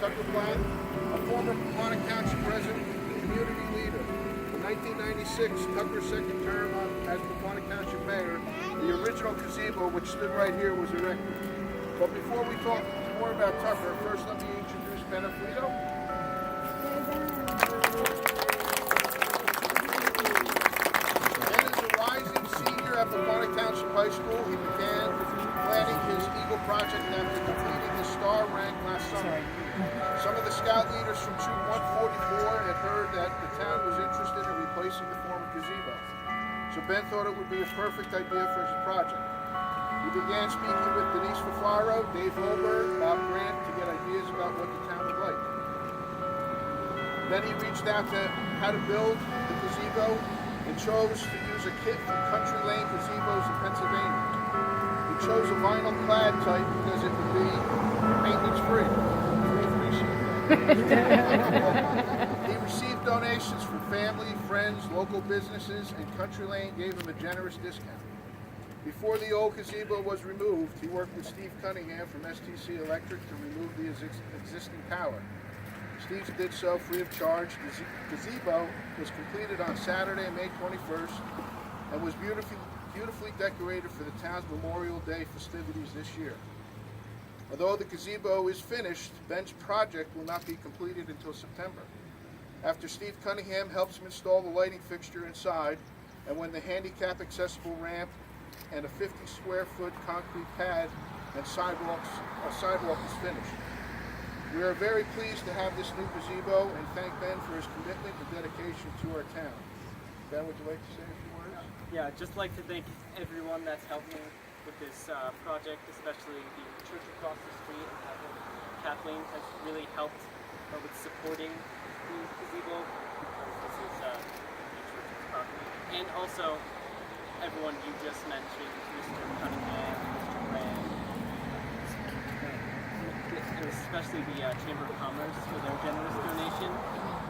Tucker Platt, a former Pequannock Township resident and community leader. In 1996, Tucker's second term as Pequannock Township mayor, the original gazebo, which stood right here, was erected. But before we talk more about Tucker, first let me introduce Ben Afflito. Ben is a rising senior at Pequannock Township High School. He began planning his Eagle project after completing his star rank last summer. Some of the scout leaders from Troop 144 had heard that the town was interested in replacing the former gazebo. So Ben thought it would be a perfect idea for his project. He began speaking with Denise Fafaro, Dave Holberg, Bob Grant to get ideas about what the town would like. Then he reached out to how to build the gazebo and chose to use a kit from Country Lane Gazebos in Pennsylvania. He chose a vinyl clad type because it would be maintenance free. He received donations from family, friends, local businesses, and Country Lane gave him a generous discount. Before the old gazebo was removed, he worked with Steve Cunningham from STC Electric to remove the existing power. Steve did so free of charge. The gazebo was completed on Saturday, May 21st, and was beautifully decorated for the town's Memorial Day festivities this year. Although the gazebo is finished, Ben's project will not be completed until September. After Steve Cunningham helps him install the lighting fixture inside, and when the handicap accessible ramp and a 50 square foot concrete pad and sidewalk is finished. We are very pleased to have this new gazebo and thank Ben for his commitment and dedication to our town. Ben, would you like to say a few words? Yeah, I'd just like to thank everyone that's helped me with this project, especially the church across the street. Kathleen has really helped with supporting the gazebo. This is the church's property. And also everyone you just mentioned, Mr. Cunningham, Mr. Graham, and especially the Chamber of Commerce for their generous donation.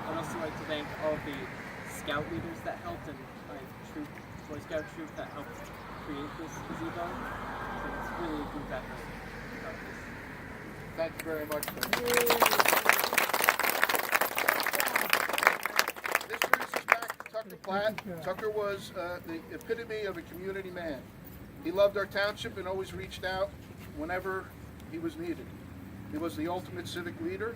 I'd also like to thank all the scout leaders that helped and my troop, Boy Scout troop that helped create this gazebo. So it's really a group effort about this. Thank you very much. This brings us back to Tucker Platt. Tucker was the epitome of a community man. He loved our township and always reached out whenever he was needed. He was the ultimate civic leader.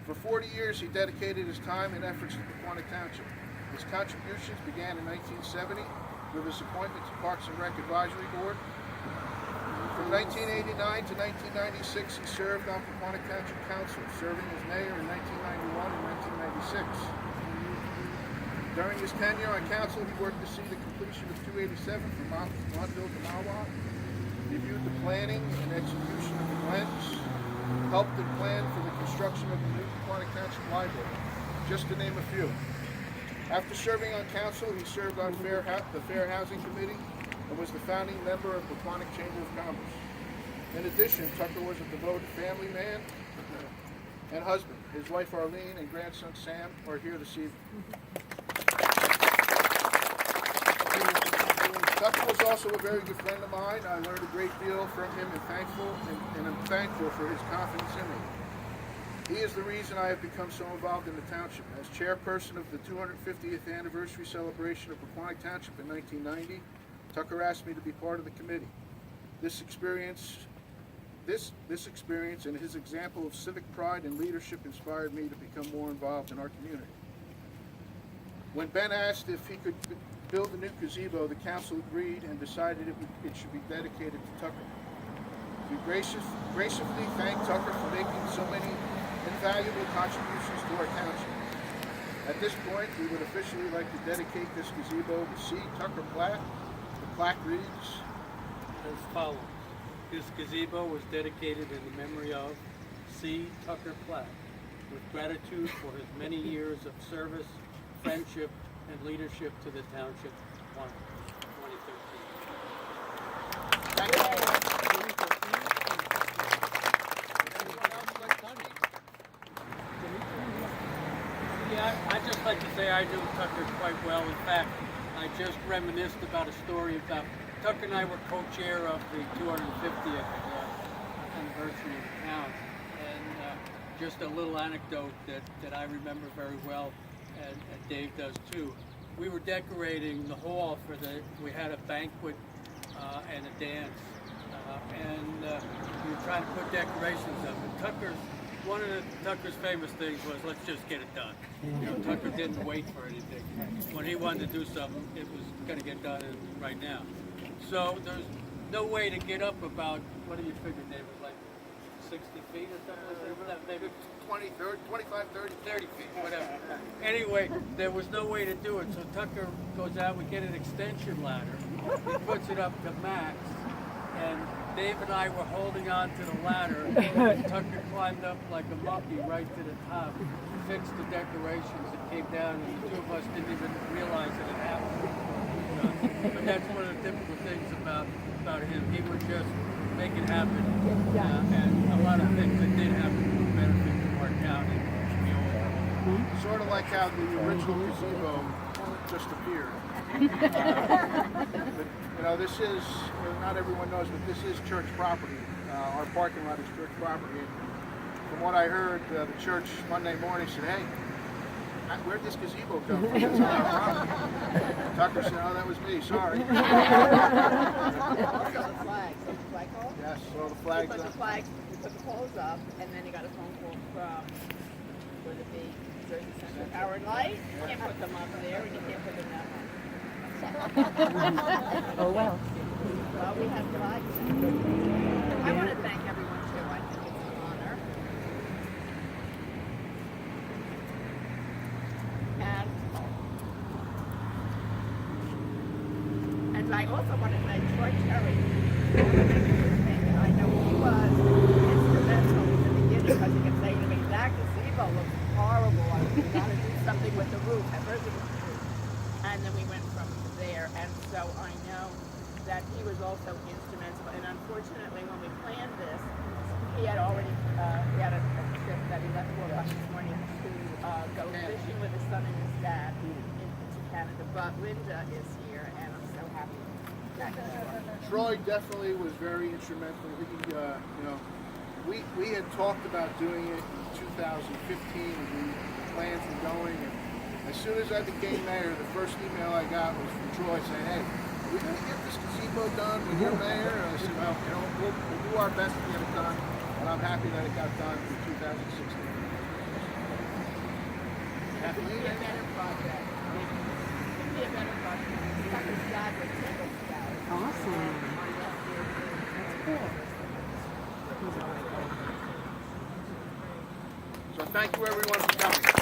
For 40 years, he dedicated his time and efforts to Pequannock Township. His contributions began in 1970 with his appointment to Parks and Rec Advisory Board. From 1989 to 1996, he served on Pequannock Township Council, serving as mayor in 1991 and 1996. During his tenure on council, he worked to see the completion of 287 from Montville to Mawa, reviewed the planning and execution of the Glens, helped and planned for the construction of the new Pequannock Township Library, just to name a few. After serving on council, he served on the Fair Housing Committee and was the founding member of Pequannock Chamber of Commerce. In addition, Tucker was a devoted family man and husband. His wife Arlene and grandson Sam are here this evening. Tucker was also a very good friend of mine. I learned a great deal from him and I'm thankful for his confidence in me. He is the reason I have become so involved in the township. As chairperson of the 250th anniversary celebration of Pequannock Township in 1990, Tucker asked me to be part of the committee. This experience and his example of civic pride and leadership inspired me to become more involved in our community. When Ben asked if he could build a new gazebo, the council agreed and decided it should be dedicated to Tucker. We graciously thank Tucker for making so many invaluable contributions to our township. At this point, we would officially like to dedicate this gazebo to C. Tucker Platt. The plaque reads as follows. This gazebo was dedicated in the memory of C. Tucker Platt, with gratitude for his many years of service, friendship, and leadership to the township. 2013. Thank you. Yeah, I'd just like to say I knew Tucker quite well. In fact, I just reminisced about a story about Tucker and I were co-chair of the 250th anniversary of the town. And just a little anecdote that I remember very well, and Dave does too. We were decorating the hall we had a banquet and a dance, and we were trying to put decorations up. And one of Tucker's famous things was, let's just get it done. You know, Tucker didn't wait for anything. When he wanted to do something, it was going to get done right now. So there's no way to get up about, what do you figure, David, like 60 feet or something like that? Maybe 20, 30, 25, 30. 30 feet, whatever. Anyway, there was no way to do it, so Tucker goes out, we get an extension ladder, he puts it up to max, and Dave and I were holding on to the ladder, and Tucker climbed up like a monkey right to the top, fixed the decorations, and came down, and the two of us didn't even realize that it happened. But that's one of the typical things about him. He would just make it happen, and a lot of things that did happen would benefit our county. Sort of like how the original gazebo just appeared. But, you know, this is, not everyone knows, but this is church property. Our parking lot is church property. And from what I heard, the church Monday morning said, hey, where'd this gazebo come from? It's on our property. Tucker said, oh, that was me, sorry. Also the flags. See the flagpole? Yes, so the We flags put the up. flags, we put the poles up, and then he got a phone call from, would it be Jersey Central Power and Light? You can't put them up there, and you can't put them that one. Oh, well. Well, we have flags. I want to thank everyone too. I think it's an honor. And I also want to thank Troy Terry. I know he was instrumental in the beginning because he kept saying to me, that gazebo looks horrible. We got to do something with the roof. At first it was the roof. And then we went from there. And so I know that he was also instrumental. And unfortunately, when we planned this, he had already he had a trip that he left 4 o'clock this morning to go fishing with his son and his dad into Canada. But Linda is here, and I'm so happy that he's here. Troy definitely was very instrumental. He, you know, we had talked about doing it in 2015, and the plans were going. And as soon as I became mayor, the first email I got was from Troy saying, "Hey, are we going to get this gazebo done when you're mayor?" And I said, "Well, you know, we'll do our best to get it done." And I'm happy that it got done in 2016. It could be a better project. It could be a better project. Tucker's dad was Eagle Scout. Awesome. So thank you everyone for coming.